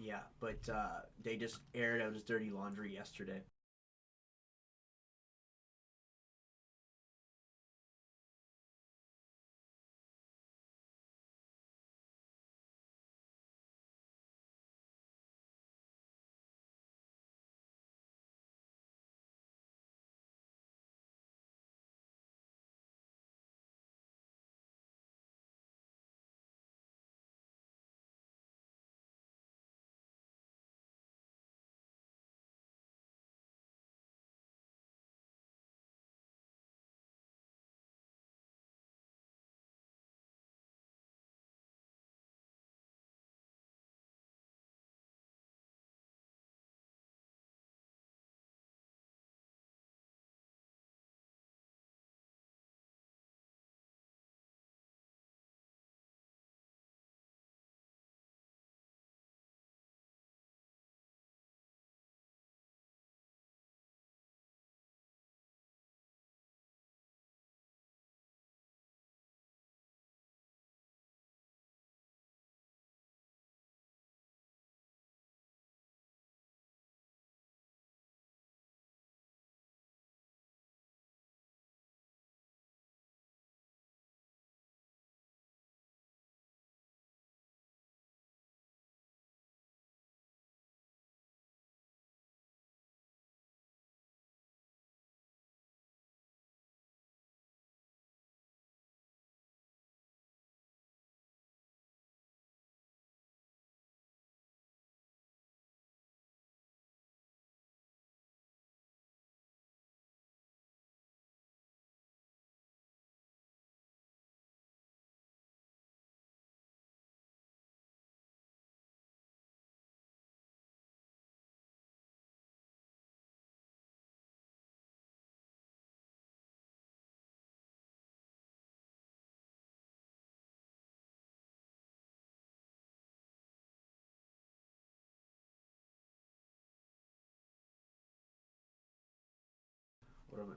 Yeah, but they just aired out his dirty laundry yesterday.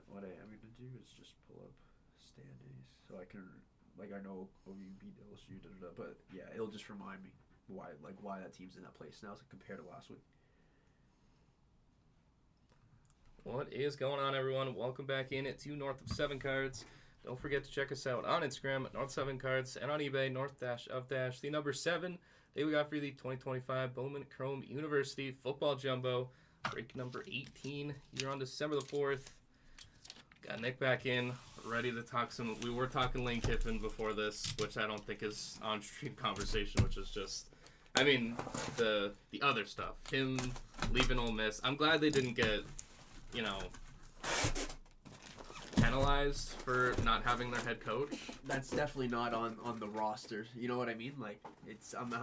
What I am gonna do is just pull up standings so I can I know OU beat LSU, but yeah, it'll just remind me why that team's in that place now compared to last week. What is going on, everyone? Welcome back in to North of 7 Cards. Don't forget to check us out on Instagram at North 7 Cards and on eBay, North-of- the number 7. Today we got for you the 2025 Bowman Chrome University Football Jumbo. Break number 18 here on December the 4th. Got Nick back in, ready to talk some. We were talking Lane Kiffin before this, which I don't think is on-stream conversation, which is just, I mean, the other stuff. Him leaving Ole Miss. I'm glad they didn't get, penalized for not having their head coach. That's definitely not on the roster. You know what I mean? Like I'm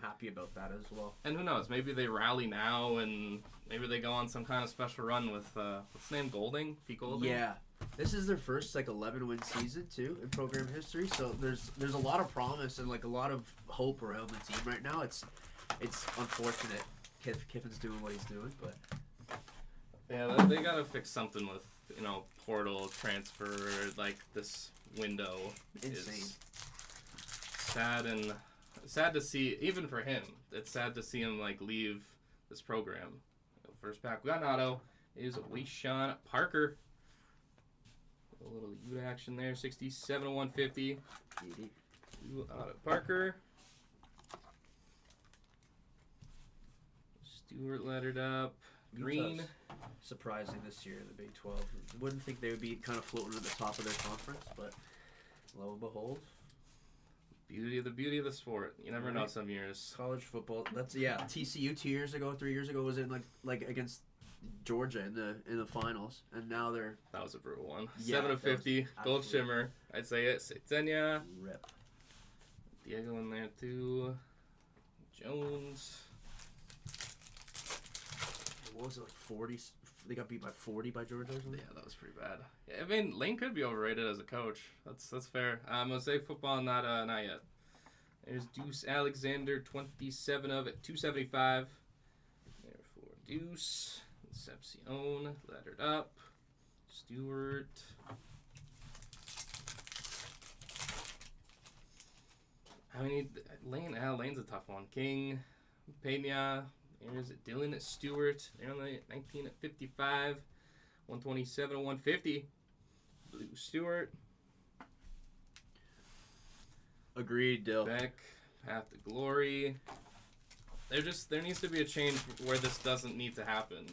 happy about that as well. And who knows? Maybe they rally now, and maybe they go on some kind of special run with what's his name, Golding, Pete Golding. Yeah, this is their first 11-win season too in program history. So there's a lot of promise and a lot of hope around the team right now. It's unfortunate Kiffin's doing what he's doing, but yeah, they gotta fix something with portal transfer. This window insane. Is sad to see. Even for him, it's sad to see him leave this program. First back we got an auto is Wayshawn Parker. A little U action there, 67 to 150. Parker. Stewart lettered up. Green. Utah's surprising this year in the Big 12. Wouldn't think they would be kind of floating at the top of their conference, but lo and behold. Beauty of the sport. You never know some years. College football. That's TCU 3 years ago was in against Georgia in the finals, and now they're. That was a brutal one. Yeah, 7 to 50. Gold shimmer. I'd say it. Setsenya. Rip. Diego in there too. Jones. What was it 40? They got beat by 40 by Georgia or something. Yeah, that was pretty bad. Yeah, I mean, Lane could be overrated as a coach. That's fair. Mosaic football, not yet. There's Deuce Alexander, 27 of it, 275. There for Deuce. Concepcion, lettered up. Stewart. I mean, Lane's a tough one. King, Pena. Here's Dylan Stewart. They're on the 19 at 55. 127 to 150. Blue Stewart. Agreed, Dill. Beck. Path to Glory. There needs to be a change where this doesn't need to happen.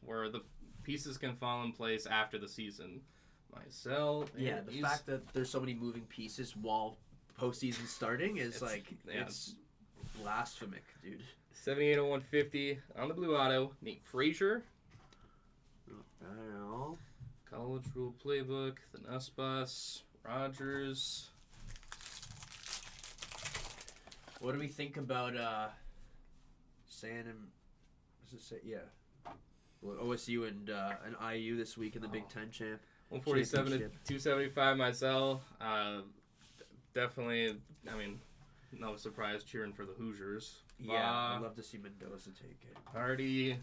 Where the pieces can fall in place after the season. Micelle. Yeah, the fact that there's so many moving pieces while postseason starting is it's blasphemic, dude. 78 to 150 on the blue auto. Nate Frazier. College Rule Playbook. The Nussbus. Rogers. What do we think about OSU and IU this week in the Big Ten champ? 147 to 275 myself. Definitely, no surprise cheering for the Hoosiers. Yeah, I'd love to see Mendoza take it. Hardy.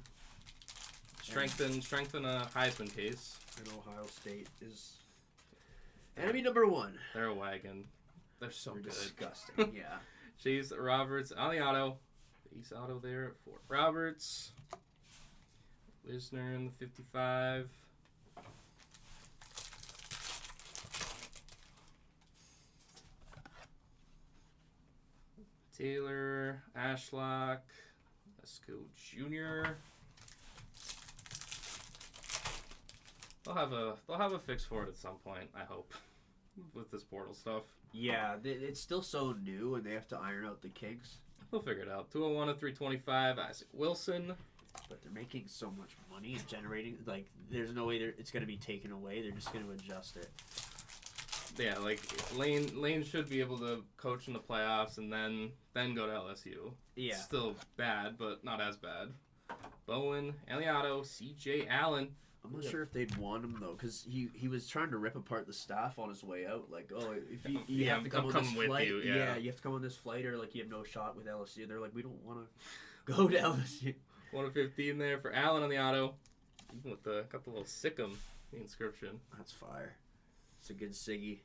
Strengthen a Heisman case. And Ohio State is enemy number one. They're a wagon. They're so good. Disgusting, yeah. Chase Roberts on the auto. Base auto there at Fort Roberts. Wisner in the 55. Taylor, Ashlock, Esco Jr. They'll have a fix for it at some point, I hope, with this portal stuff. Yeah, it's still so new, and they have to iron out the kinks. They'll figure it out. 201 to 325, Isaac Wilson. But they're making so much money and generating, there's no way it's going to be taken away. They're just going to adjust it. Yeah, Lane should be able to coach in the playoffs and then go to LSU. Yeah. Still bad, but not as bad. Bowen, Aliato, C.J. Allen. I'm not sure if they'd want him, though, because he was trying to rip apart the staff on his way out. Like, if you have to come on this flight. Yeah, you have to come on this flight, or, you have no shot with LSU. They're like, we don't want to go to LSU. 115 there for Allen on the auto. Even with got the little Sikkim inscription. That's fire. It's a good Siggy.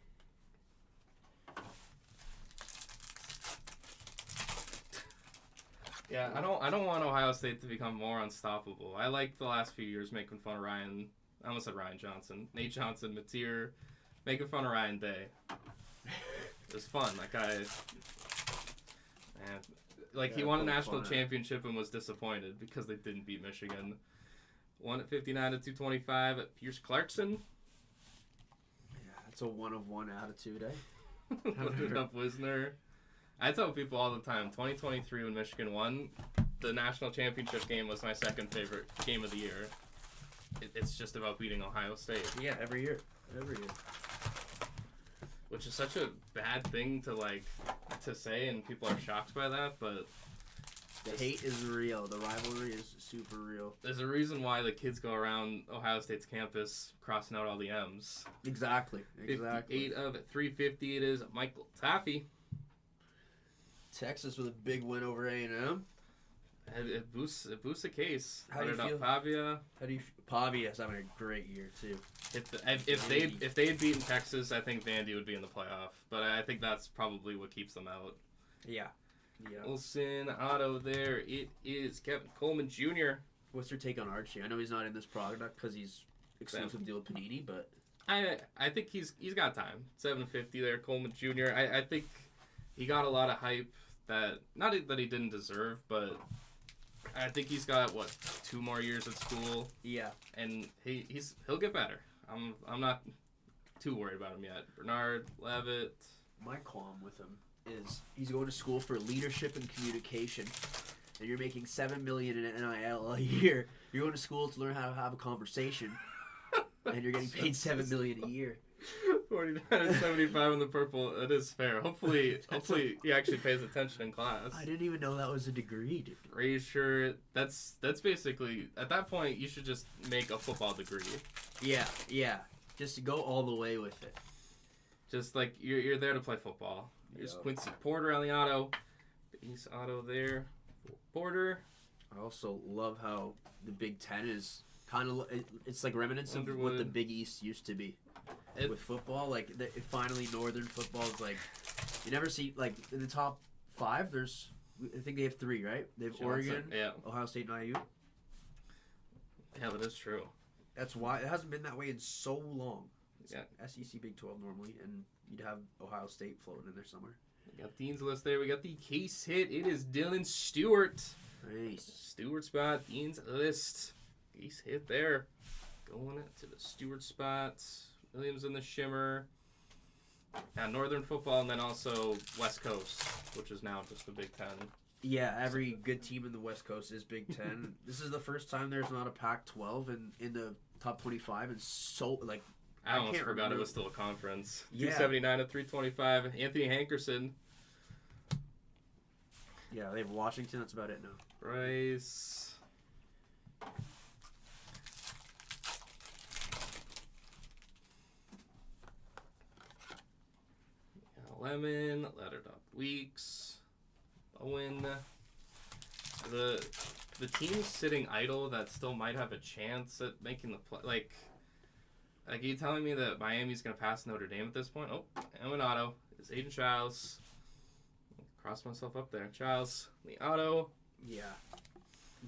Yeah, I don't want Ohio State to become more unstoppable. I like the last few years making fun of Ryan. I almost said Ryan Johnson. Nate Johnson, Mateer, making fun of Ryan Day. It was fun. That guy, man, he won a national championship and was disappointed because they didn't beat Michigan. 159 to 225 at Pierce Clarkson. Yeah, that's a one-of-one attitude, eh? Loaded up Wisner. I tell people all the time, 2023 when Michigan won, the national championship game was my second favorite game of the year. It's just about beating Ohio State. Yeah, every year. Which is such a bad thing to say, and people are shocked by that, but the hate is real. The rivalry is super real. There's a reason why the kids go around Ohio State's campus crossing out all the M's. Exactly. 58 of 350 it is Michael Taffy. Texas with a big win over A&M. It boosts the case. How do you feel? Pavia. Pavia's having a great year too. If they had beaten Texas, I think Vandy would be in the playoff. But I think that's probably what keeps them out. Yeah. Wilson auto there. It is Kevin Coleman Jr. What's your take on Archie? I know he's not in this product because he's exclusive deal with Panini, but I think he's got time. 750 there, Coleman Jr. I think he got a lot of hype that not that he didn't deserve, but I think he's got 2 more years at school. Yeah, and he'll get better. I'm not too worried about him yet. Bernard Levitt. My qualm with him is he's going to school for leadership and communication, and you're making $7 million in NIL a year. You're going to school to learn how to have a conversation, and you're getting paid $7 million a year. 49 and 75 in the purple. It is fair. Hopefully he actually pays attention in class. I didn't even know that was a degree, dude. Frazier, that's basically, at that point, you should just make a football degree. Yeah. Just go all the way with it. Just you're there to play football. There's Quincy Porter on the auto. Base auto there. Porter. I also love how the Big Ten is kind of, it's like remnants of Underwood. what the Big East used to be. With football, finally Northern football is you never see, in the top 5, there's I think they have 3, right? They have Johnson, Oregon, yeah. Ohio State, and IU. Yeah, that is true. That's why it hasn't been that way in so long. It's Yeah. SEC Big 12 normally, and you'd have Ohio State floating in there somewhere. We got Dean's list there. We got the case hit. It is Dylan Stewart. Nice. Stewart spot. Dean's list. Case hit there. Going to the Stewart spot. Williams in the shimmer. Northern football, and then also West Coast, which is now just the Big Ten. Yeah, every good team in the West Coast is Big Ten. This is the first time there's not a Pac-12 in the top 25, and so like I almost can't forgot remember. it was still a conference. Yeah. 279 to 325. Anthony Hankerson. Yeah, they have Washington. That's about it now. Bryce. Lemon. Lettered up Weeks. Bowman. The teams sitting idle that still might have a chance at making the play. Like are you telling me that Miami's going to pass Notre Dame at this point? Oh, Aminato. It's Aiden Childs. Cross myself up there. Childs. The auto. Yeah,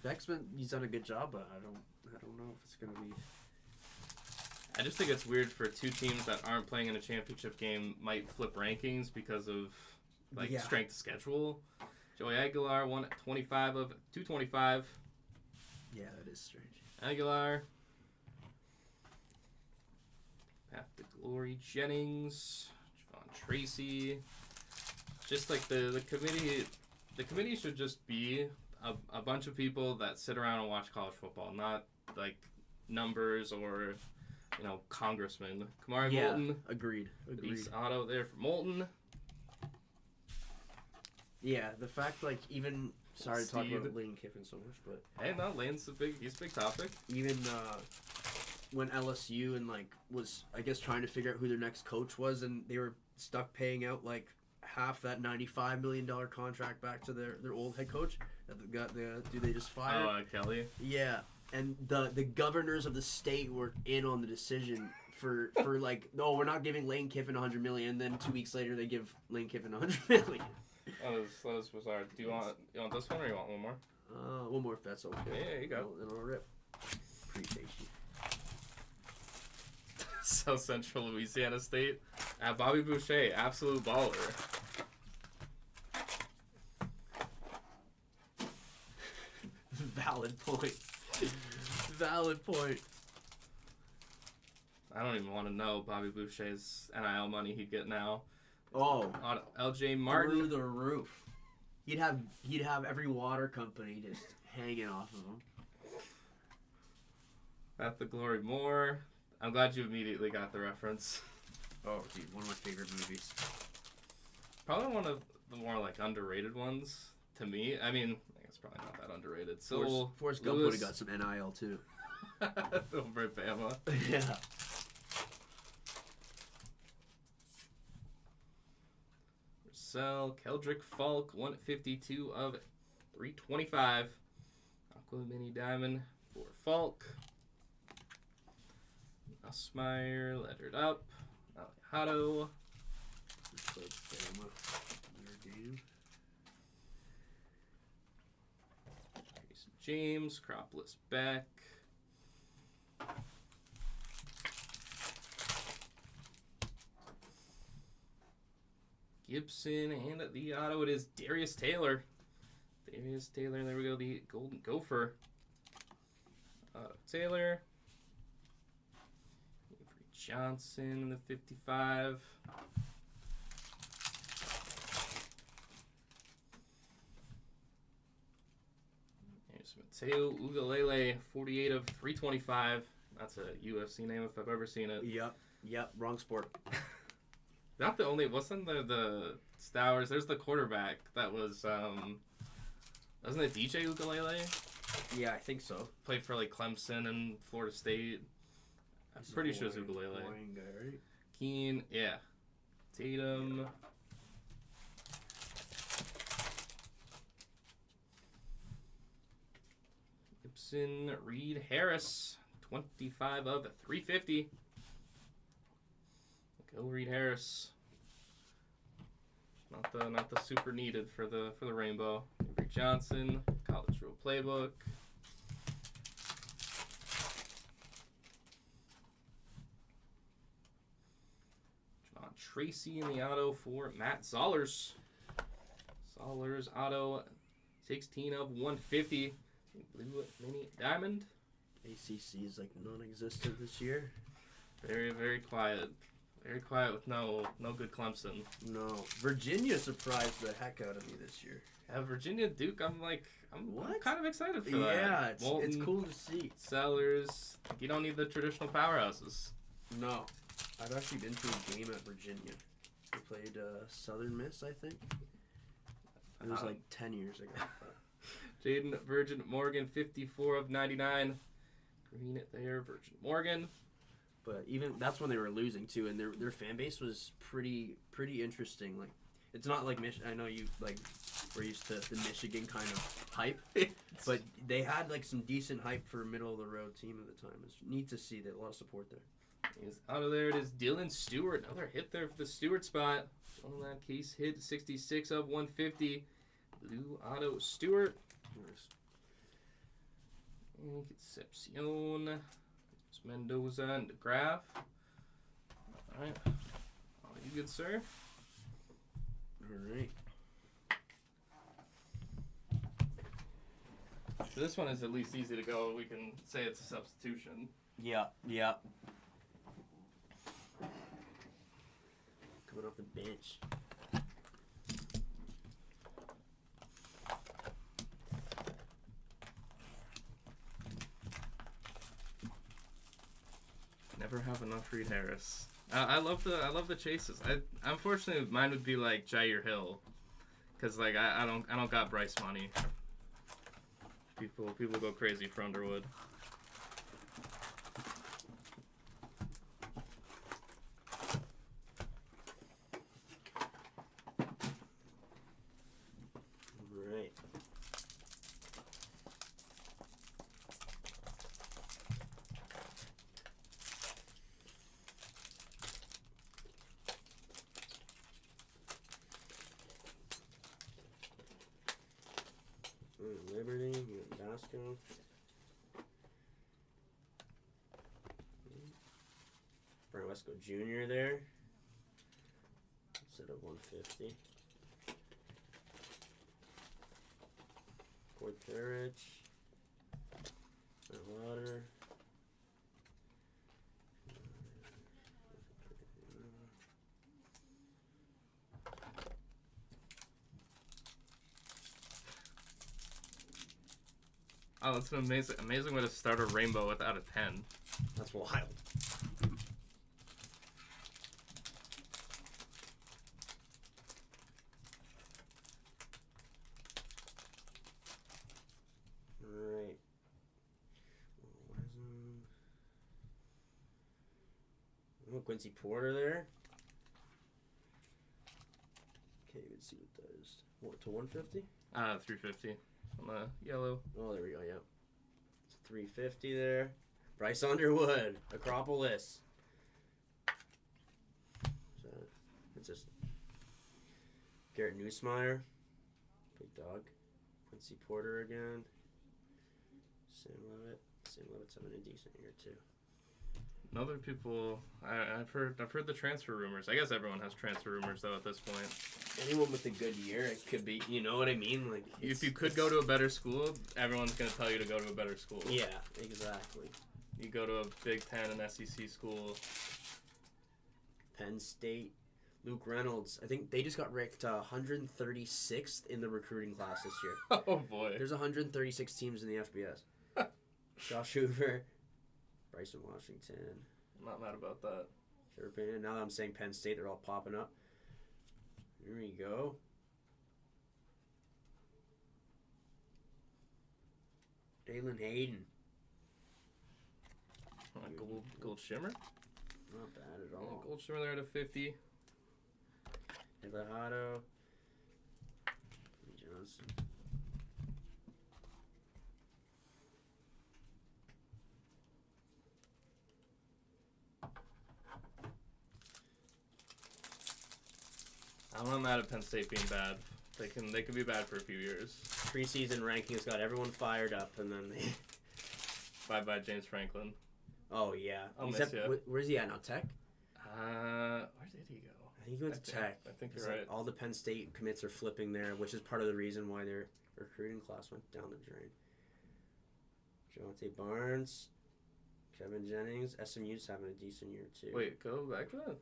Beckman, he's done a good job, but I don't know if it's gonna be. I just think it's weird for 2 teams that aren't playing in a championship game might flip rankings because of strength of schedule. Joey Aguilar, 125 of 225. Yeah, that is strange. Aguilar. Path to Glory Jennings. Javon Tracy. Just like the committee. The committee should just be a bunch of people that sit around and watch college football, not like numbers or congressmen. Kamari Moulton. Agreed. Beast auto there for Moulton. Yeah, the fact even sorry to talk Steve. about Lane Kiffin so much, but Hey, no, Lane's he's a big topic. even when LSU and was I guess trying to figure out who their next coach was, and they were stuck paying out half that $95 million contract back to their old head coach that got the dude they just fired. Oh, Kelly. Yeah, and the governors of the state were in on the decision for no, we're not giving Lane Kiffin $100 million. And then 2 weeks later they give Lane Kiffin $100 million. That was bizarre. Do you want this one or you want one more? One more if that's okay. Yeah, you go. Then I'll rip. Appreciate you. South Central Louisiana State. Bobby Boucher, absolute baller. Valid point. Valid point. I don't even want to know Bobby Boucher's NIL money he'd get now. Oh, LJ Martin. through the roof. He'd have every water company just hanging off of him. At the Glory Moore. I'm glad you immediately got the reference. Oh, dude, one of my favorite movies. Probably one of the more underrated ones to me. I mean, I guess probably not that underrated. So Forrest Gump would have got some NIL too. over at Bama. Yeah. Russell, Keldrick Falk, 152 of 325. Aqua Mini Diamond for Falk. Nussmeyer, lettered up. Alejado. Jason James, Cropless Beck. Gibson, and at the auto it is Darius Taylor. Darius Taylor, there we go, the Golden Gopher. Taylor. Avery Johnson in the 55. Here's Mateo Ugalele, 48 of 325. That's a UFC name if I've ever seen it. Yep, wrong sport. Not the only, wasn't there the Stowers? There's the quarterback that was, wasn't it DJ Ugalele? Yeah, I think so. Played for Clemson and Florida State. I'm pretty sure it's Ugalele. Boring guy, right? Keen, yeah. Tatum. Gibson, Reed, Harris, 25 of 350. Go Reed Harris. Not the super needed for the rainbow. Johnson, College Rule Playbook. John Tracy in the auto for Matt Zollers. Zollers auto, 16 of 150. Blue Mini Diamond. ACC is like non-existent this year. Very, very quiet. Very quiet with no good Clemson. No, Virginia surprised the heck out of me this year. Yeah, Virginia Duke. I'm kind of excited for that. Yeah, it's Walton, cool to see. Sellers. You don't need the traditional powerhouses. No, I've actually been to a game at Virginia. We played Southern Miss, I think. It was like 10 years ago. Jaden Virgin Morgan, 54 of 99. Green it there, Virgin Morgan. But even that's when they were losing too, and their fan base was pretty interesting. Like, it's not like I know you like we're used to the Michigan kind of hype, but they had like some decent hype for a middle of the road team at the time. It's neat to see that a lot of support there. He's out of there. It is Dylan Stewart. Another hit there for the Stewart spot. On that case hit, 66 of 150. Blue auto Stewart. Nice. And Concepcion. Mendoza and DeGraff. Alright. All you good, sir? Alright. So this one is at least easy to go. We can say it's a substitution. Yeah. Coming off the bench. Never have enough Reed Harris. I love the chases. Unfortunately mine would be like Jair Hill, cause like I don't got Bryce money. People go crazy for Underwood. Right. Liberty, you got Basco. Brian Wesco Jr. there. Instead of 150. Cord Parrish. Water. Oh, it's an amazing way to start a rainbow without a 10. That's wild. Alright. Oh, Quincy Porter there. Okay, let's see what that is. What, to 150? 350 on the yellow. Oh, there we go, yeah. It's 350 there. Bryce Underwood, Acropolis. It's just Garrett Nussmeier, big dog. Quincy Porter again. Sam Levitt's having a decent year too. Other people, I've heard the transfer rumors. I guess everyone has transfer rumors though at this point. Anyone with a good year, it could be. You know what I mean? Like, if you could go to a better school, everyone's gonna tell you to go to a better school. Yeah, exactly. You go to a Big Ten and SEC school. Penn State. Luke Reynolds. I think they just got ranked 136th in the recruiting class this year. Oh boy. There's 136 teams in the FBS. Josh Hoover. Bryson Washington. I'm not mad about that. Turpin. Now that I'm saying Penn State, they're all popping up. Here we go. Dalen Hayden. Gold shimmer. Not bad at Yeah, all. gold shimmer there at a 50. Evahado. Johnson. I'm not mad at Penn State being bad. They can be bad for a few years. Preseason rankings got everyone fired up, and then they. Bye James Franklin. Oh yeah. I'll miss ya. Where's he at now? Tech. Where did he go? I think he went to Tech. I think you're Like right. all the Penn State commits are flipping there, which is part of the reason why their recruiting class went down the drain. Javonte Barnes, Kevin Jennings, SMU's having a decent year too. Wait, go back to that.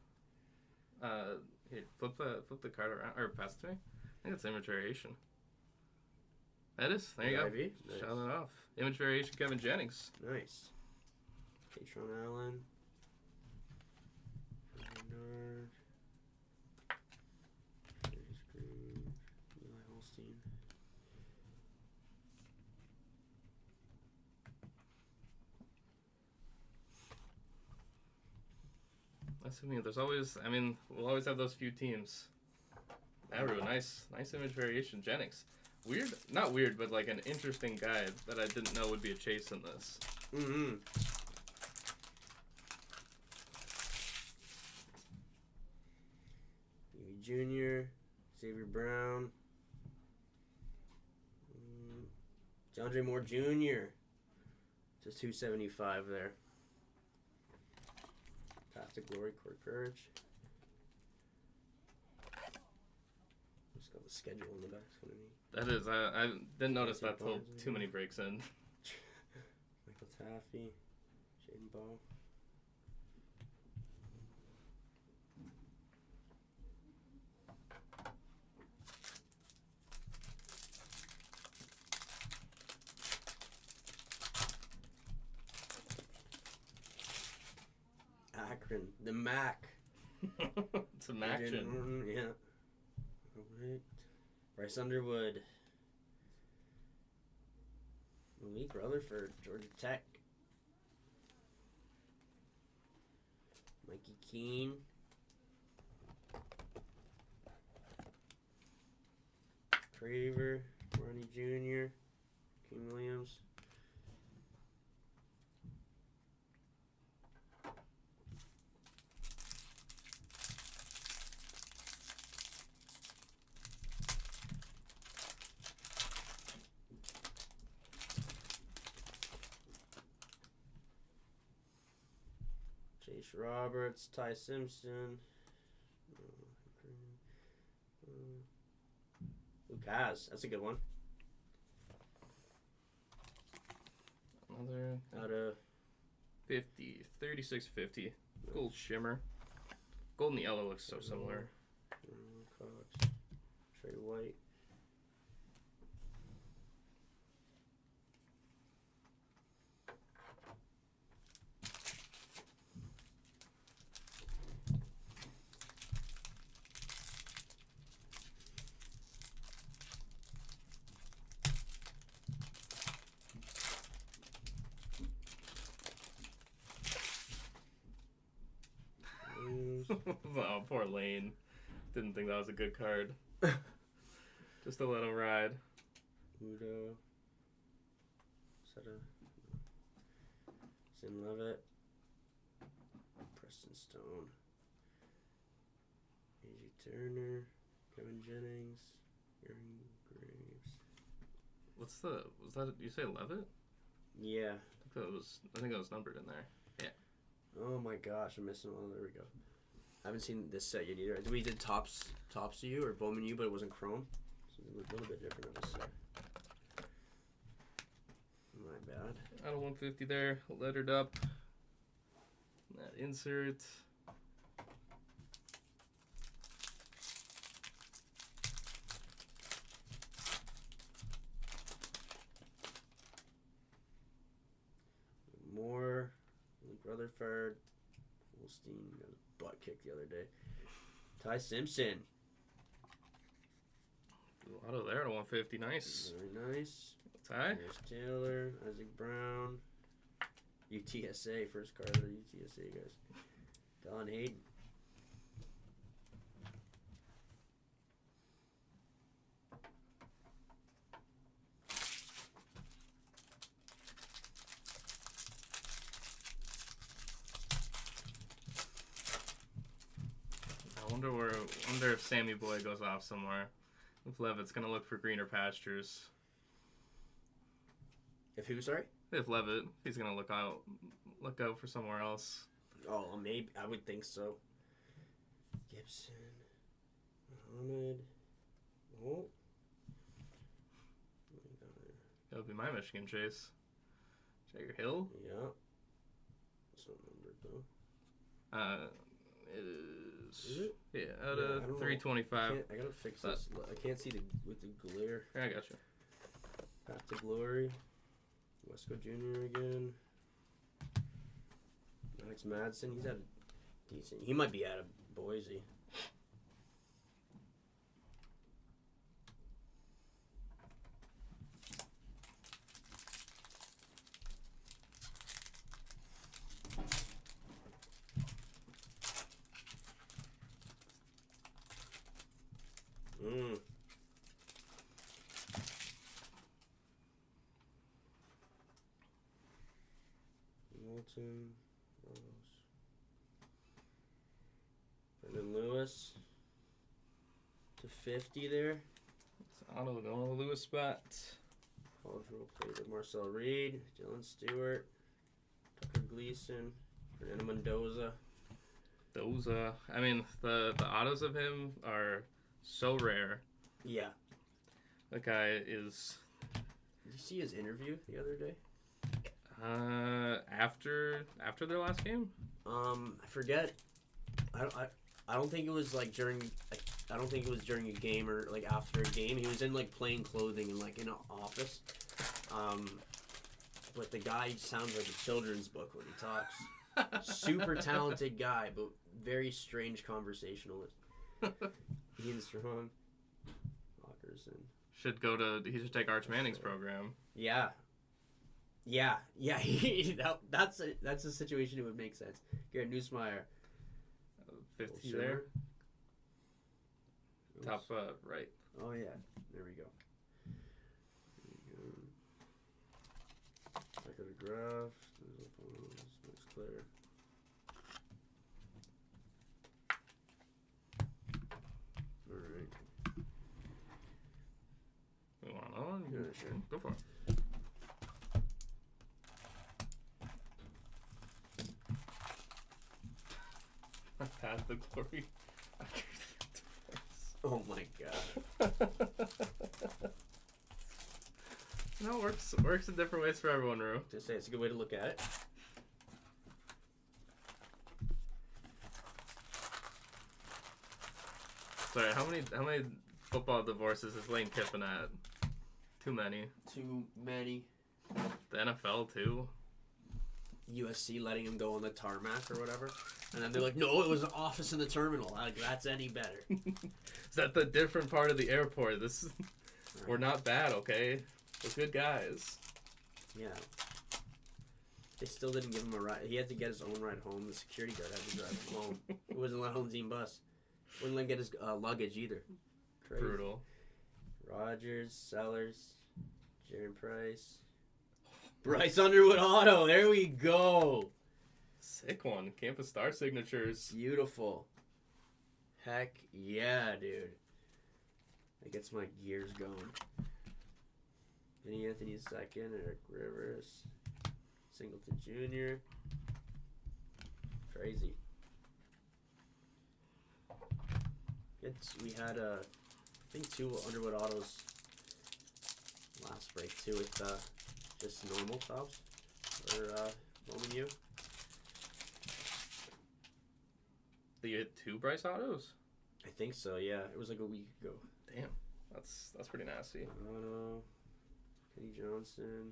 Here, flip the card around or pass it to me. I think it's image variation. That is. There you go. Ivy? Nice. Shout it off. Image variation, Kevin Jennings. Nice. Patron Allen. Bernard. Curtis Green. Eli Holstein. That's what I mean. There's always. I mean, we'll always have those few teams. Everyone, nice image variation. Jennings. Weird, not weird, but like an interesting guy that I didn't know would be a chase in this. Mm-hmm. Jr., Xavier Brown, DeAndre Moore Jr. Just 275 there. Path to Glory, Court Courage. Just got the schedule in the back. It's kind of neat. That is, I didn't notice that till Barnes, too many breaks in. Michael Taffy, Jaden Bowe. Akron, the Mac. It's an action. Yeah. Alright. Bryce Underwood. Malik Rutherford, Georgia Tech. Mikey Keene. Craver, Ronnie Jr., King Williams. Chase Roberts, Ty Simpson. Lucas, that's a good one. Another Out of 50, 3650. Gold shimmer. Gold and yellow looks so similar. Cox, Trey White. Oh, poor Lane. Didn't think that was a good card. Just to let him ride. Udo. Seta. Sim Levitt. Preston Stone. A.J. Turner. Kevin Jennings. Aaron Graves. Was that, you say Levitt? Yeah. I think that was numbered in there. Oh my gosh, I'm missing one. There we go. I haven't seen this set yet either. We did tops to you or Bowman you, but it wasn't chrome. So it's a little bit different of a set. My bad. Out of 150 there, lettered up. That insert. Moore, Luke Rutherford, Holstein got his butt kicked the other day. Ty Simpson. Auto there to 150, nice. Very nice. Ty? Harris Taylor, Isaac Brown. UTSA, first card of the UTSA guys. Don Hayden. I wonder if Sammy Boy goes off somewhere. If Levitt's going to look for greener pastures. If who, sorry? If Levitt, he's going to look out for somewhere else. Oh, maybe. I would think so. Gibson. Muhammad. Oh. That would be my Michigan chase. Jagger Hill? Yeah. What's that number, though? It Is it? Yeah, out Yeah, I of don't know. 325. I gotta fix this. I can't see with the glare. I got you. Back to glory. Wesco Jr. again. Alex Madsen. He's at a decent. He might be out of Boise. Milton, Brendan Lewis to 50 there. It's auto going to the Lewis spot. College role played with Marcel Reed, Dylan Stewart, Tucker Gleason, Fernando Mendoza. Those, I mean, the autos of him are so rare. Yeah. That guy is. Did you see his interview the other day? After their last game? I forget. I don't think it was like during. I don't think it was during a game or like after a game. He was in like plain clothing and like in an office. But the guy sounds like a children's book when he talks. Super talented guy, but very strange conversationalist. Ian Strong, Lockerson. He should take Arch Manning's program. Yeah. That's a situation that would make sense. Garrett Nussmeier. 50 there. Top right. Oh yeah, there we go. Back of the graph. Looks clear. All right. We want another one? Yeah, sure. Go for it. Path the glory. Oh my god. No, it works in different ways for everyone, Rue. Just say it's a good way to look at it. Sorry, how many football divorces is Lane Kiffin at? Too many. Too many. The NFL too. USC letting him go on the tarmac or whatever. And then they're like, no, it was an office in the terminal. Like, that's any better. Is that the different part of the airport? We're not bad, okay? We're good guys. Yeah. They still didn't give him a ride. He had to get his own ride home. The security guard had to drive him home. He wasn't let home team bus. Wouldn't let him get his luggage either. Crazy. Brutal. Rogers, Sellers, Jaron Price. Bryce Underwood auto. There we go. Sick one. Campus Star signatures. Beautiful. Heck yeah, dude. That gets my gears going. Vinny Anthony second, Eric Rivers, Singleton Jr. Crazy. We had I think 2 Underwood autos last break too with just normal tops or Bowman U. You hit 2 Bryce autos? I think so. Yeah, it was like a week ago. Damn, that's pretty nasty. Auto, Kenny Johnson,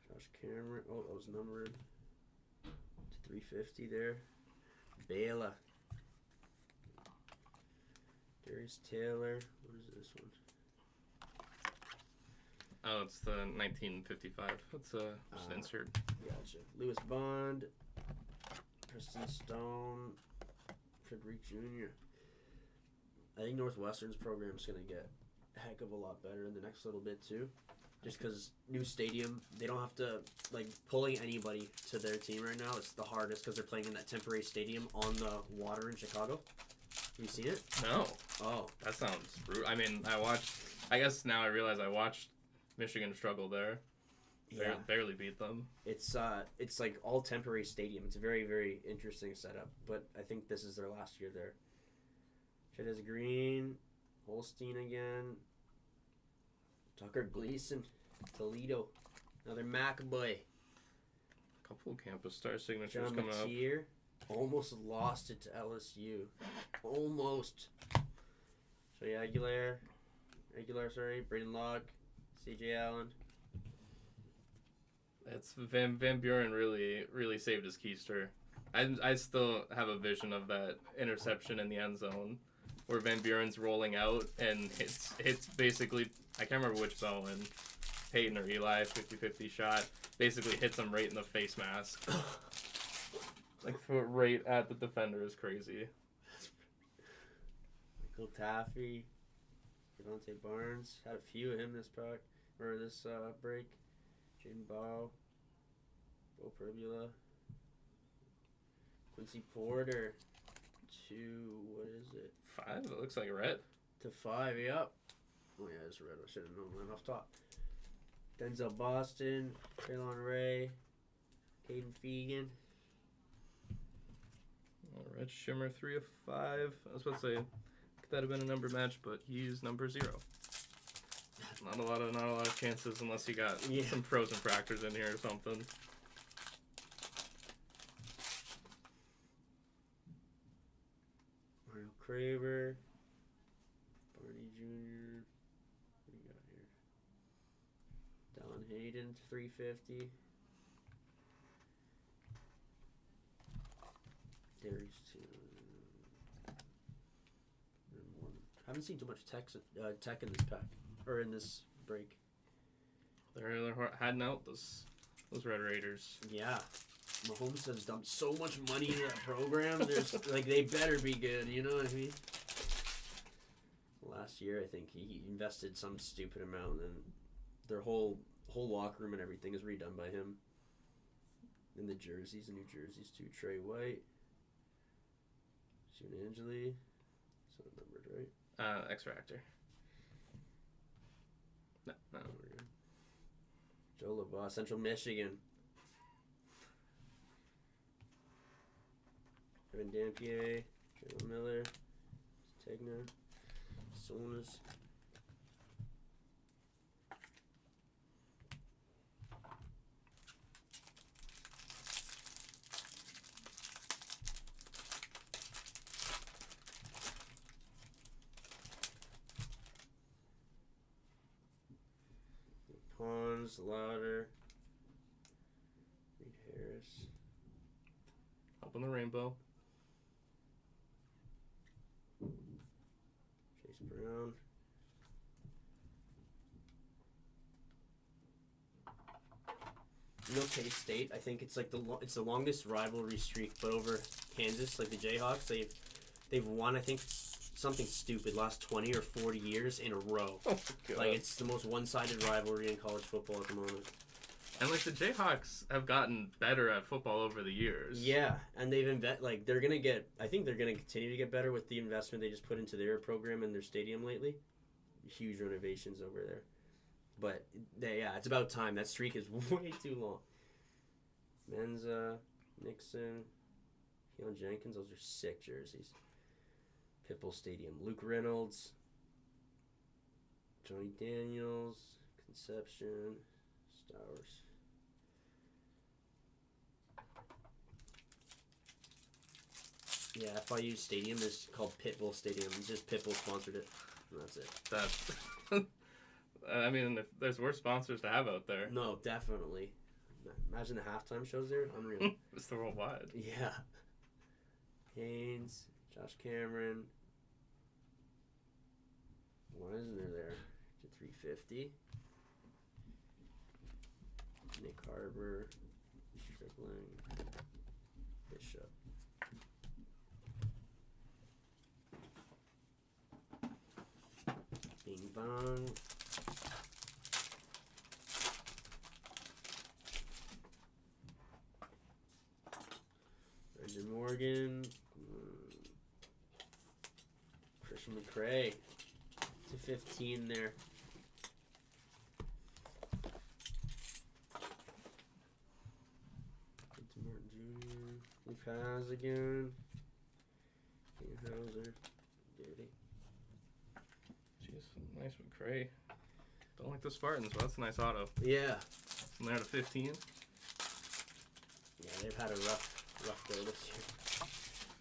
Josh Cameron. Oh, that was numbered to 350 there. Bela. Darius Taylor. What is this one? Oh, it's the 1955. Let's just insert. Gotcha. Lewis Bond, Preston Stone, Frederick Jr. I think Northwestern's program is going to get a heck of a lot better in the next little bit too. Just because new stadium, they don't have to, like, pulling anybody to their team right now. It's the hardest because they're playing in that temporary stadium on the water in Chicago. You seen it? No. Oh. That sounds brutal. I mean, I guess now I realize I watched Michigan struggle there. Yeah. Barely beat them. It's like all temporary stadium. It's a very, very interesting setup. But I think this is their last year there. Chet is green. Holstein again. Tucker Gleason. Toledo. Another McAboy. Couple campus star signatures John coming up. Mateer. Almost lost it to LSU. Almost. So yeah, Aguilar, Braden Locke, CJ Allen. It's Van Buren really saved his keister. I still have a vision of that interception in the end zone where Van Buren's rolling out and it's basically, I can't remember which Bowman, Peyton or Eli, 50-50 shot, basically hits him right in the face mask. Like threw it right at the defender is crazy. Michael Taffy, Devontae Barnes, had a few of him this break. Jaden Bow, Bo Perbula, Quincy Porter, what is it? 5? It looks like red. To 5, yep. Oh yeah, it's red. I should have known that off top. Denzel Boston, Traylon Ray, Caden Fegan. Red Shimmer 3 of 5. I was about to say could that have been a number match, but he's number 0. Not a lot of chances unless you got some frozen fractors in here or something. Mario Craver, Barney Jr. What do you got here? Don Hayden, 350. Darius 2. Haven't seen too much tech in this pack or in this break. They're heading out those Red Raiders. Yeah, Mahomes has dumped so much money in that program. There's like they better be good. You know what I mean? Last year, I think he invested some stupid amount, and their whole locker room and everything is redone by him. And the jerseys, the new jerseys too. Trey White, Shun Angeli. It's not numbered, right? X Factor. No. Joe LaBaugh, Central Michigan. Evan Dampier, Jalen Miller, Tegna, Sonas. Pons, Lauder, Reed Harris. Up on the rainbow. Chase Brown. You know K-State, I think it's like it's the longest rivalry streak, but over Kansas, like the Jayhawks, they've won I think something stupid last 20 or 40 years in a row. Oh, God. Like it's the most one-sided rivalry in college football at the moment. And like the Jayhawks have gotten better at football over the years. Yeah, and they've I think they're gonna continue to get better with the investment they just put into their program and their stadium lately. Huge renovations over there. But it's about time. That streak is way too long. Menza, Nixon, Keon Jenkins, those are sick jerseys. Pitbull Stadium, Luke Reynolds, Johnny Daniels, Conception, Stowers. Yeah, FIU Stadium is called Pitbull Stadium. Just Pitbull sponsored it. And that's it. That's. I mean, if there's worse sponsors to have out there. No, definitely. Imagine the halftime shows there. Unreal. It's the worldwide. Yeah. Haynes, Josh Cameron. Weisner there to 350. Nick Harbor, Strickling, Bishop. Bing Bong. Reggie Morgan. Marshall McRae to 15 there. Martin Jr. Luke Haas again. Ian Hauser. Dirty. Jeez, nice McRae. Don't like the Spartans, but that's a nice auto. Yeah. From there to 15. Yeah, they've had a rough go this year.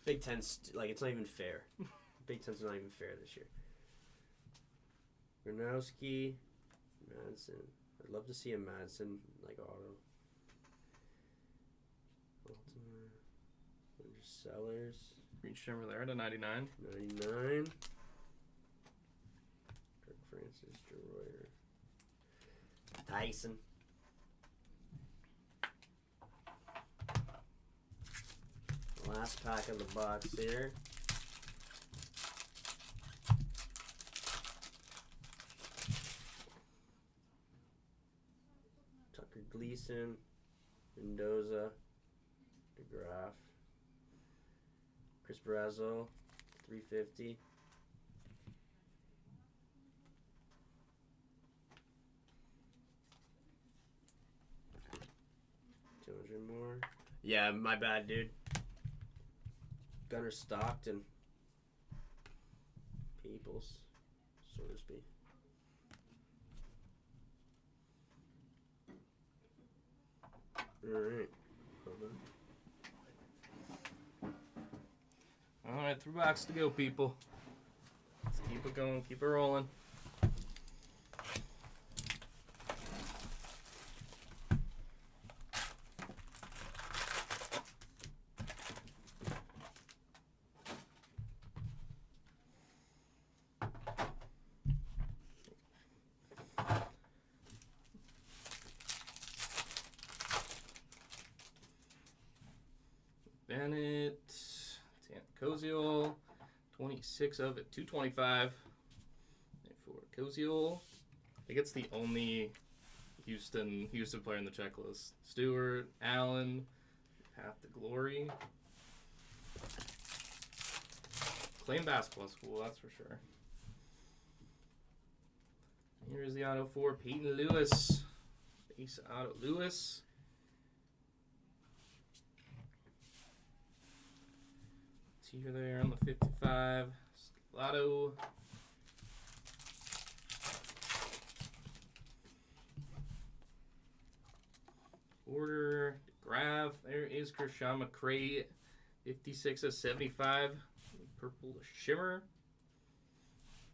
Big Ten's like it's not even fair. Big Ten's not even fair this year. Gronowski, Madsen. I'd love to see a Madsen like auto. Baltimore. Sellers. Reed Shimmer there to 99. 99. Kirk Francis, DeRoyer. Tyson. Last pack of the box here. Tucker Gleason, Mendoza, DeGraff, Chris Brazel, 350. More. Yeah, my bad, dude. Gunner Stockton. Peoples. Sorsby. Alright. Alright, 3 boxes to go, people. Let's keep it going, keep it rolling. Bennett, Koziol, 26 of it, 225. And for Koziol, I think it's the only Houston player in the checklist. Stewart, Allen, Path to Glory. Claim basketball school, that's for sure. Here's the auto for Peyton Lewis. Base auto Lewis. Here there on the 55. Stellato. Order. Grav. There is Kershaw McRae. 56 of 75. Purple Shimmer.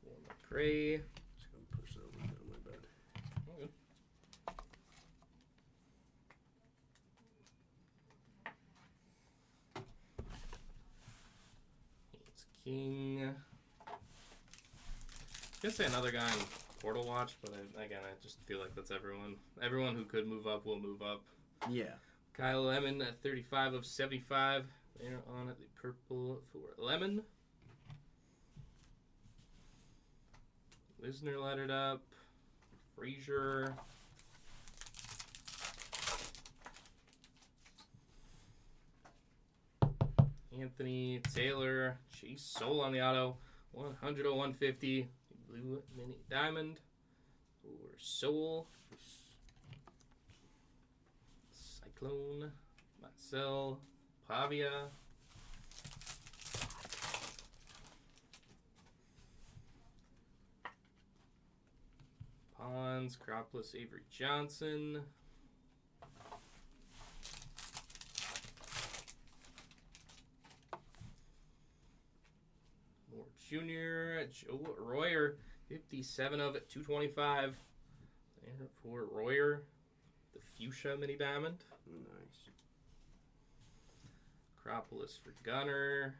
For McRae. Just gonna push that one down, my bad. Okay. King. I was gonna say another guy in Portal Watch, but I just feel like that's everyone. Everyone who could move up will move up. Yeah. Kyle Lemon at 35 of 75. They're on it. The purple for Lemon. Wisner lettered up. Frazier. Anthony Taylor, Chase Soul on the auto, 100 of 150, blue mini diamond for Soul, Cyclone, Marcel, Pavia, Pons, Cropless, Avery Johnson. Junior, Joe Royer, 57 of it, 225. There for Royer, the Fuchsia Mini Diamond. Nice. Acropolis for Gunner.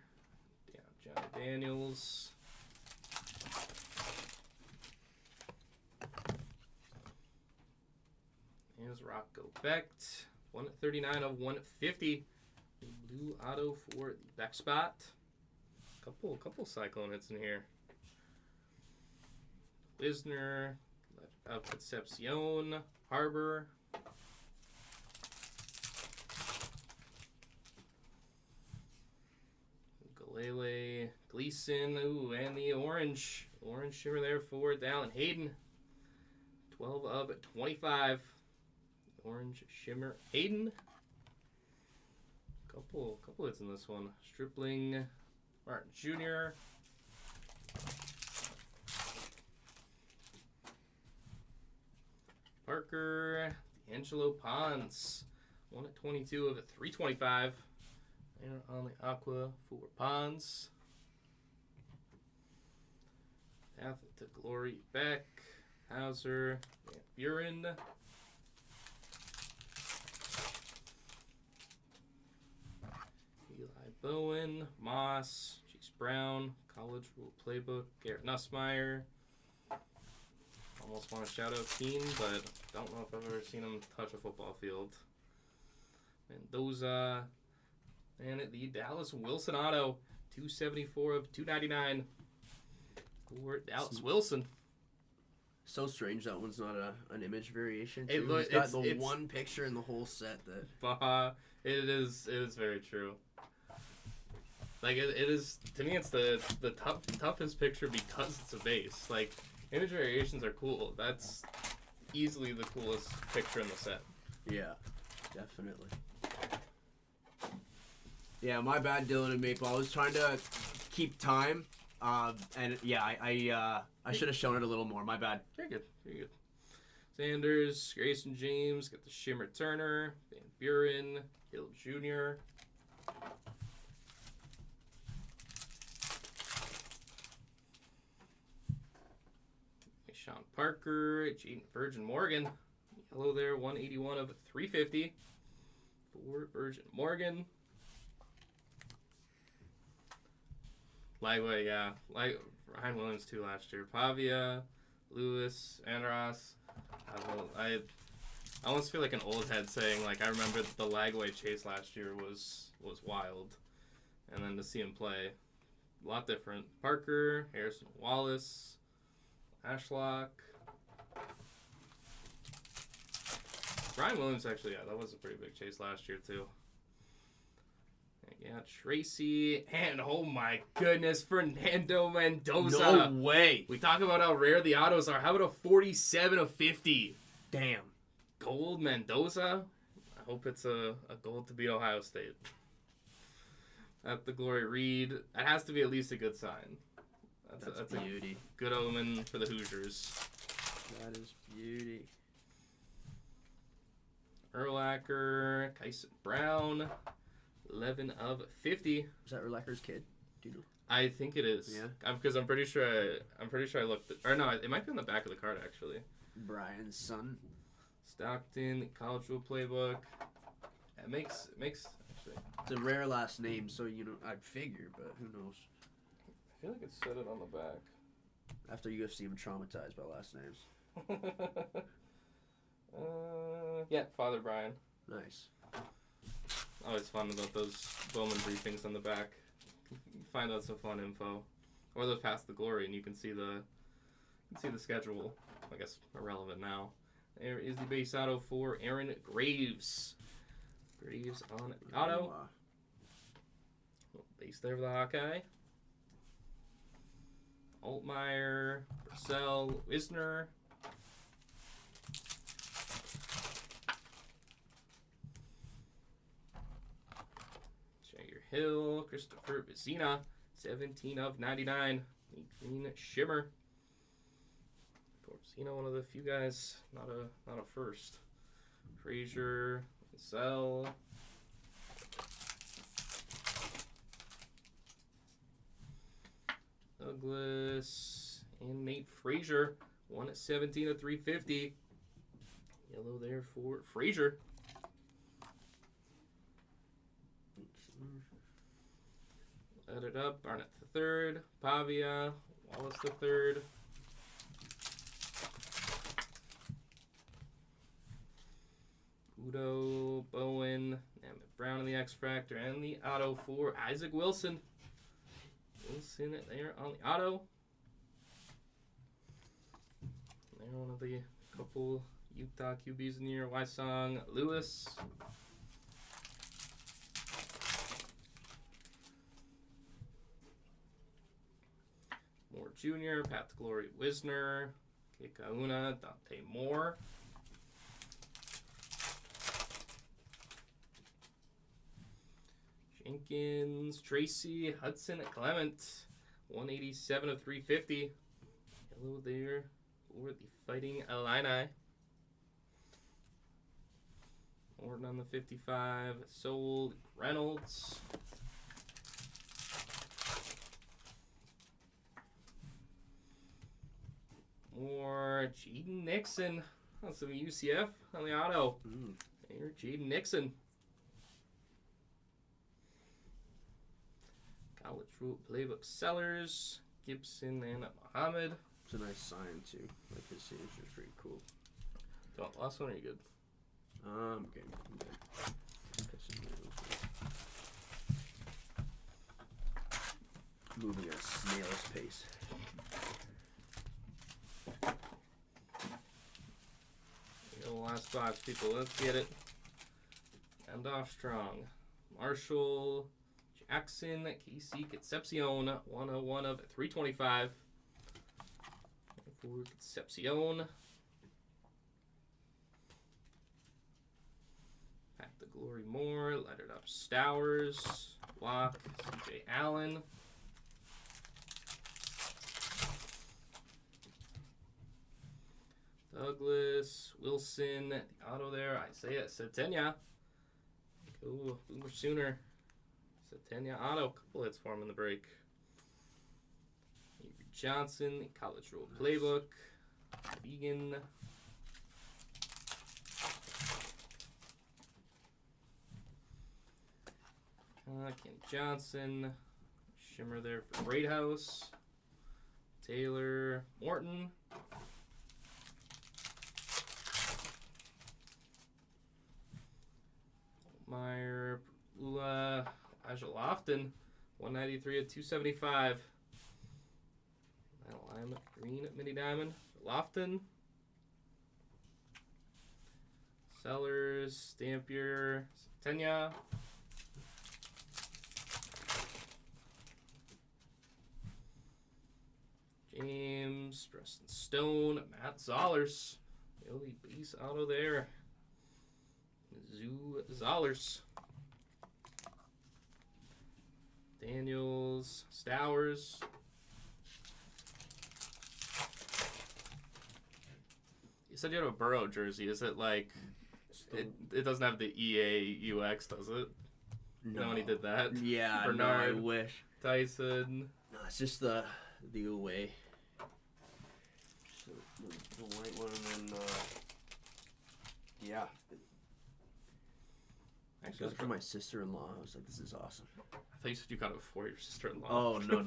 John Daniels. Here's Rocco Becht, 139 of 150. Blue auto for the back spot. Couple Cyclone hits in here. Wisner, Concepcion, Harbor. Galele, Gleason. Grayson. Ooh, and the orange shimmer there for Dallin Hayden. 12 of 25. Orange shimmer Hayden. Couple hits in this one. Stripling Martin Jr. Parker D'Angelo Pons. 1 of 22 of 325. And on the aqua for Pons. Path to Glory Beck. Hauser. Van Buren. Eli Bowen. Moss. Chase Brown. College Rule Playbook. Garrett Nussmeier. Almost want to shout out Keen, but don't know if I've ever seen him touch a football field. Mendoza. And the Dallas Wilson auto. 274 of 299. For Dallas Wilson. So strange that one's not an image variation. It Too. He's got the one picture in the whole set that. It is very true. Like it is to me. It's the toughest picture because it's a base. Like image variations are cool. That's easily the coolest picture in the set. Yeah, definitely. Yeah, my bad, Dylan and Maple. I was trying to keep time, and yeah, I should have shown it a little more. My bad. Very good. Sanders, Grayson James, got the Shimmer Turner, Van Buren, Hill Jr. Sean Parker, Jaden Virgin Morgan, yellow there, 181 of 350 for Virgin Morgan. Lightweight, yeah. Like Ryan Williams too last year. Pavia, Lewis, Andros. I almost feel like an old head saying like I remember the Lagway chase last year was wild, and then to see him play, a lot different. Parker, Harrison Wallace, Ashlock. Ryan Williams actually, yeah, that was a pretty big chase last year too. Yeah, Tracy, and oh my goodness, Fernando Mendoza. No way. We talk about how rare the autos are. How about a 47 of 50? Damn. Gold Mendoza. I hope it's a gold to beat Ohio State. At the Glory Reed. It has to be at least a good sign. That's beauty. A good omen for the Hoosiers. That is beauty. Urlacher, Kyson Brown. 11 of 50. Is that Urlacher's kid? Do you know? I think it is. Yeah. Because I'm pretty sure I looked. Or no, it might be on the back of the card actually. Brian's son. Stockton, College Rule Playbook. It makes actually. It's a rare last name, so I'd figure, but who knows? I feel like it said it on the back. After UFC, I'm traumatized by last names. Yeah, Father Brian. Nice. Always fun about those Bowman briefings on the back. You find out some fun info, or those past the glory, and you can see the schedule. I guess irrelevant now. There is the base auto for Aaron Graves. Graves on auto. Base there for the Hawkeye. Altmaier, Purcell, Wisner. Hill, Christopher Vizina, 17 of 99. Green Shimmer. For Vizina, one of the few guys, not a first. Frazier, Zell. Douglas, and Nate Frazier, 1 at 17 of 350. Yellow there for Frazier. Add it up. Barnett the third. Pavia. Wallace the third. Udo, Bowen, Emmett Brown in the X Factor, and the auto for Isaac Wilson. Wilson there on the auto. They're one of the couple Utah QBs in the year. Wysong, Lewis. Jr., Pat the Glory Wisner, Kikauna, Dante Moore. Jenkins, Tracy, Hudson, Clement, 187 of 350. Hello there for the Fighting Illini. Orton on the 55, sold Reynolds. More Jaden Nixon. That's some UCF on the auto. Here, Jaden Nixon. College Route Playbook Sellers, Gibson and Muhammad. It's a nice sign too. Like his signature is pretty cool. Don't last one, are you good? Okay. Moving at a snail's pace. The last box, people. Let's get it. End off strong. Marshall, Jackson, Casey, Concepcion, 101 of 325. For Concepcion. Pat the Glory Moore, lettered up Stowers, Walk, CJ Allen. Douglas, Wilson, the auto there, Isaiah Satenya. Go Boomer Sooner. Satenya auto, couple hits for him in the break. Avery Johnson, the College Road Playbook. Vegan. Ken Johnson. Shimmer there for Great House. Taylor Morton. Meyer, Ula, Elijah Lofton, 193 at 275. Lime green mini diamond. Lofton. Sellers, Stampier, Tenya. James, Preston Stone, Matt Zollers. The only base auto there. Zoo Zollers. Daniels, Stowers. You said you had a Burrow jersey. Is it like it doesn't have the EA UX, does it? No. No one did that. Yeah, Bernard, no, I wish. Tyson. No, it's just the away. So the white one, and then yeah. Actually, Got it for my sister-in-law. I was like, this is awesome. I thought you said you got it for your sister-in-law. Oh no.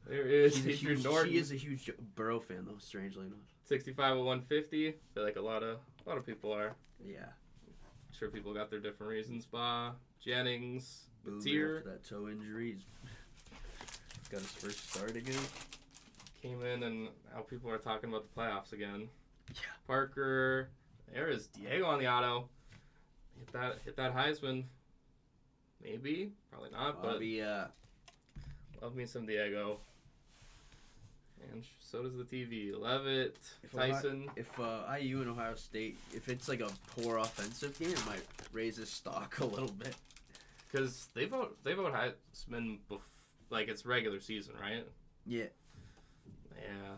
There is She Norton. is a huge Burrow fan, though. Strangely enough. 65 of 150. I feel like a lot of people are. Yeah. I'm sure people got their different reasons. Jennings, Bowman Tier after that toe injury. He's got his first start again. came in, and now people are talking about the playoffs again. Yeah. Parker. There is Diego on the auto. Hit that Heisman. Maybe. Probably not, but love me some Diego. And so does the TV. Levitt, Tyson. If IU and Ohio State, if it's like a poor offensive game, it might raise his stock a little bit. Because they vote Heisman like it's regular season, right? Yeah. Yeah.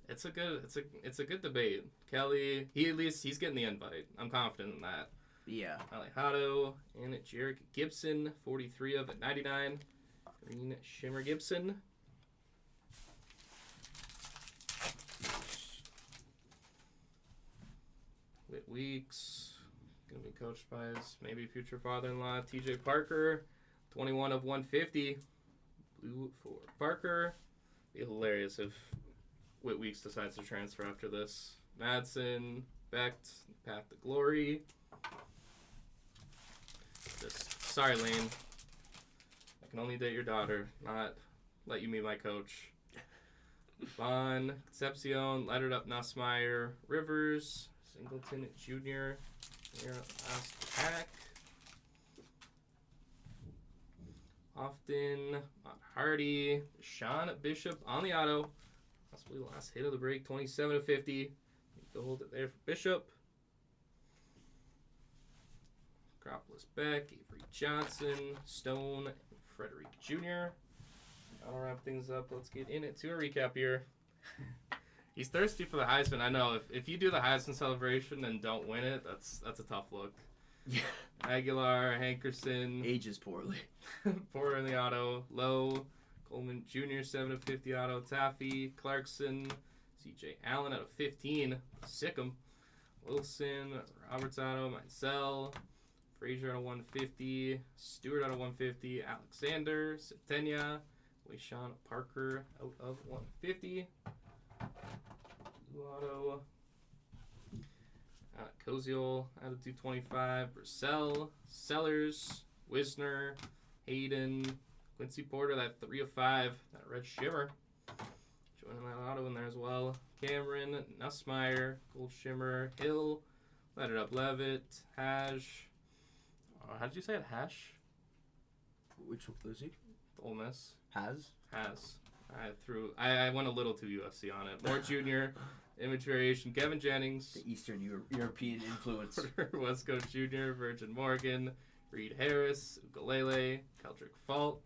It's a good debate. Kelly, he's getting the invite. I'm confident in that. Yeah. Alejado and Jarek Gibson, 43 of 99. Green Shimmer Gibson. Whit Weeks, gonna be coached by his maybe future father-in-law, TJ Parker, 21 of 150. Blue for Parker. Be hilarious if Whit Weeks decides to transfer after this. Madsen, Becht, Path to Glory. Sorry, Lane. I can only date your daughter, not let you meet my coach. Vaughn, Concepcion, lettered up Nussmeier, Rivers, Singleton Jr. Here, last pack. Often, Hardy, Sean Bishop on the auto. Possibly last hit of the break, 27 of 50. Go hold it there for Bishop. Acropolis Beck, Avery Johnson, Stone, and Frederick Jr. I'll wrap things up. Let's get in it to a recap here. He's thirsty for the Heisman. I know. If you do the Heisman celebration and don't win it, that's a tough look. Yeah. Aguilar, Hankerson. Ages poorly. Porter in the auto. Lowe. Coleman Jr. 7 of 50 auto. Taffy. Clarkson. C.J. Allen out of 15. Sickham. Wilson. Roberts auto. Mansell. Frazier out of 150. Stewart out of 150. Alexander. Centenia. Wayshawn Parker out of 150. Blue auto. Koziol out of 225. Brissell. Sellers. Wisner. Hayden. Quincy Porter, that 3 of 5. That red shimmer. Joining that auto in there as well. Cameron. Nussmeyer. Gold shimmer. Hill. Let it up. Levitt. Hash. How did you say it? Hash? Which one was he? Ole Miss. Has? I went a little too UFC on it. Moore Jr., image variation, Kevin Jennings. The Eastern European influence. West Coast Jr., Virgin Morgan, Reed Harris, Ukulele, Keldrick Falk.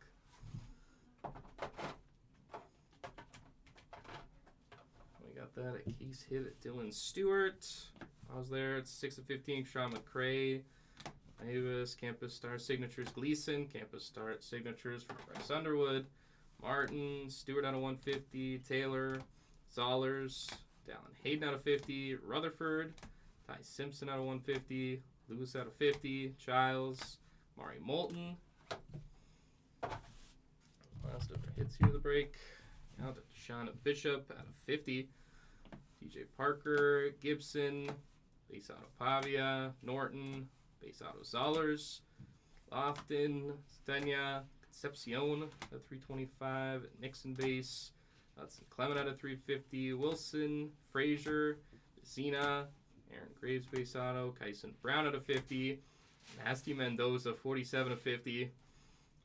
We got that. A case hit at Dylan Stewart. I was there. It's 6 of 15. Sean McCray. Davis, Campus Star Signatures Gleason, Campus Star Signatures for Bryce Underwood, Martin, Stewart out of 150, Taylor, Zollers, Dallin Hayden out of 50, Rutherford, Ty Simpson out of 150, Lewis out of 50, Giles, Mari Moulton. Last of our hits here of the break. Out to Sean Bishop out of 50, TJ Parker, Gibson, base out of Pavia, Norton, base out of Zollers, Lofton, Stenya, Concepcion at 325, Nixon base, Hudson Clement out of 350, Wilson, Frazier, Zena, Aaron Graves base auto, Kyson Brown out of 50, Nasty Mendoza 47 of 50.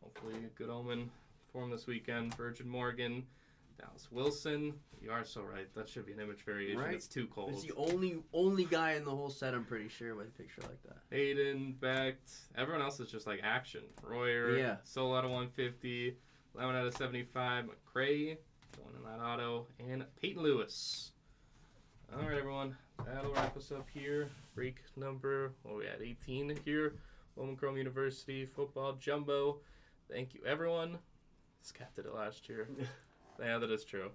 Hopefully a good omen for him this weekend. Virgin Morgan, Dallas Wilson. You are so right. That should be an image variation. Right? It's too cold. It's the only guy in the whole set, I'm pretty sure, with a picture like that. Hayden, Becht. Everyone else is just like action. Royer, Yeah. Sol out of 150. Lemon out of 75. McCray, going in that auto. And Peyton Lewis. All right, everyone. That'll wrap us up here. Break number, what are we at, 18 here. Bowman Chrome University Football Jumbo. Thank you, everyone. This cat did it last year. Yeah, that is true.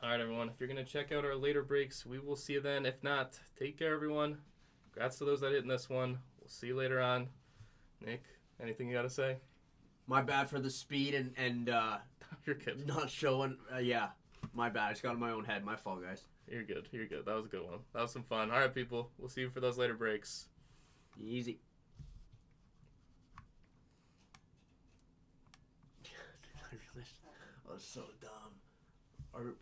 All right, everyone. If you're going to check out our later breaks, we will see you then. If not, take care, everyone. Congrats to those that hit in this one. We'll see you later on. Nick, anything you got to say? My bad for the speed and You're good. not showing. Yeah, my bad. I just got in my own head. My fault, guys. You're good. You're good. That was a good one. That was some fun. All right, people. We'll see you for those later breaks. Easy. I was so dumb.